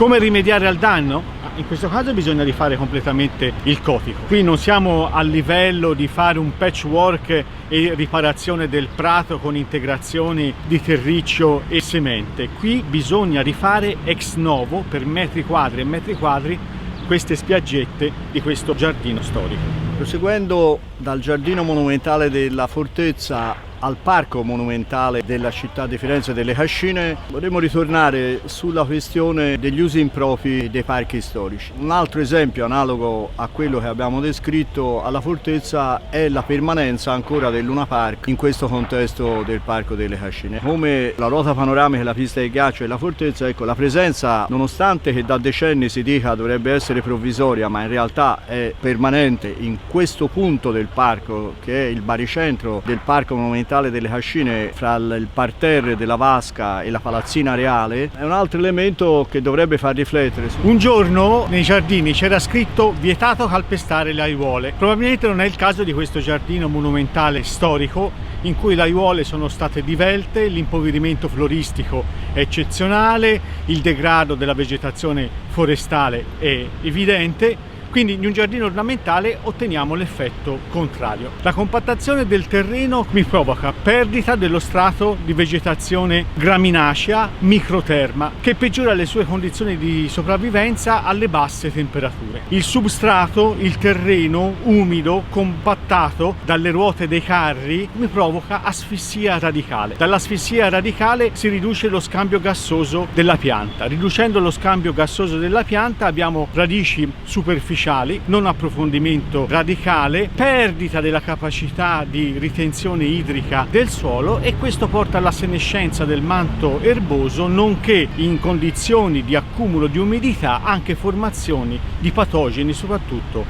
Come rimediare al danno? In questo caso bisogna rifare completamente il cotico. Qui non siamo a livello di fare un patchwork e riparazione del prato con integrazioni di terriccio e semente. Qui bisogna rifare ex novo per metri quadri e metri quadri queste spiaggette di questo giardino storico. Proseguendo dal giardino monumentale della fortezza al parco monumentale della città di Firenze delle Cascine, vorremmo ritornare sulla questione degli usi impropri dei parchi storici. Un altro esempio analogo a quello che abbiamo descritto alla fortezza è la permanenza ancora del Luna Park in questo contesto del parco delle Cascine. Come la ruota panoramica, la pista di ghiaccio e la fortezza, ecco, la presenza, nonostante che da decenni si dica dovrebbe essere provvisoria, ma in realtà è permanente in questo punto del parco, che è il baricentro del parco monumentale delle Cascine, fra il parterre della vasca e la palazzina reale, è un altro elemento che dovrebbe far riflettere. Un giorno nei giardini c'era scritto vietato calpestare le aiuole. Probabilmente non è il caso di questo giardino monumentale storico in cui le aiuole sono state divelte, l'impoverimento floristico è eccezionale, il degrado della vegetazione forestale è evidente. Quindi in un giardino ornamentale otteniamo l'effetto contrario. La compattazione del terreno mi provoca perdita dello strato di vegetazione graminacea microterma, che peggiora le sue condizioni di sopravvivenza alle basse temperature. Il substrato, il terreno umido, compattato dalle ruote dei carri, mi provoca asfissia radicale. Dall'asfissia radicale si riduce lo scambio gassoso della pianta. Riducendo lo scambio gassoso della pianta abbiamo radici superficiali, non approfondimento radicale, perdita della capacità di ritenzione idrica del suolo, e questo porta alla senescenza del manto erboso, nonché in condizioni di accumulo di umidità anche formazioni di patogeni, soprattutto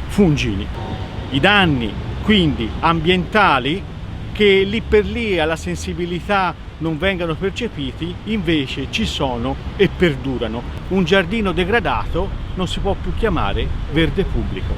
fungini. I danni quindi ambientali, che lì per lì alla sensibilità non vengano percepiti, invece ci sono e perdurano. Un giardino degradato non si può più chiamare verde pubblico.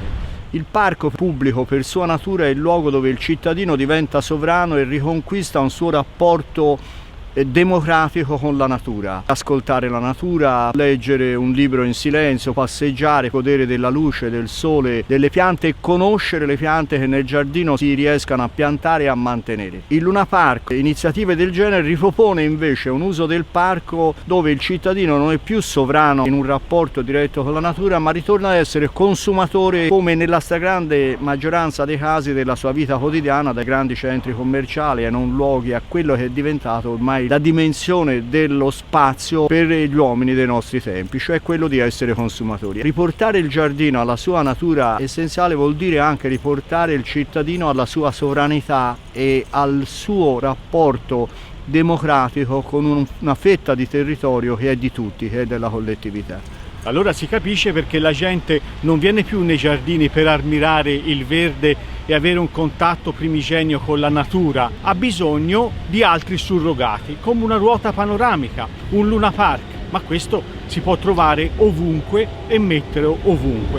Il parco pubblico per sua natura è il luogo dove il cittadino diventa sovrano e riconquista un suo rapporto democratico con la natura. Ascoltare la natura, leggere un libro in silenzio, passeggiare, godere della luce, del sole, delle piante e conoscere le piante che nel giardino si riescano a piantare e a mantenere. Il Luna Park, iniziative del genere, ripropone invece un uso del parco dove il cittadino non è più sovrano in un rapporto diretto con la natura, ma ritorna ad essere consumatore, come nella stragrande maggioranza dei casi della sua vita quotidiana, dai grandi centri commerciali ai non luoghi, a quello che è diventato ormai la dimensione dello spazio per gli uomini dei nostri tempi, cioè quello di essere consumatori. Riportare il giardino alla sua natura essenziale vuol dire anche riportare il cittadino alla sua sovranità e al suo rapporto democratico con una fetta di territorio che è di tutti, che è della collettività. Allora si capisce perché la gente non viene più nei giardini per ammirare il verde e avere un contatto primigenio con la natura, ha bisogno di altri surrogati, come una ruota panoramica, un Luna Park, ma questo si può trovare ovunque e metterlo ovunque.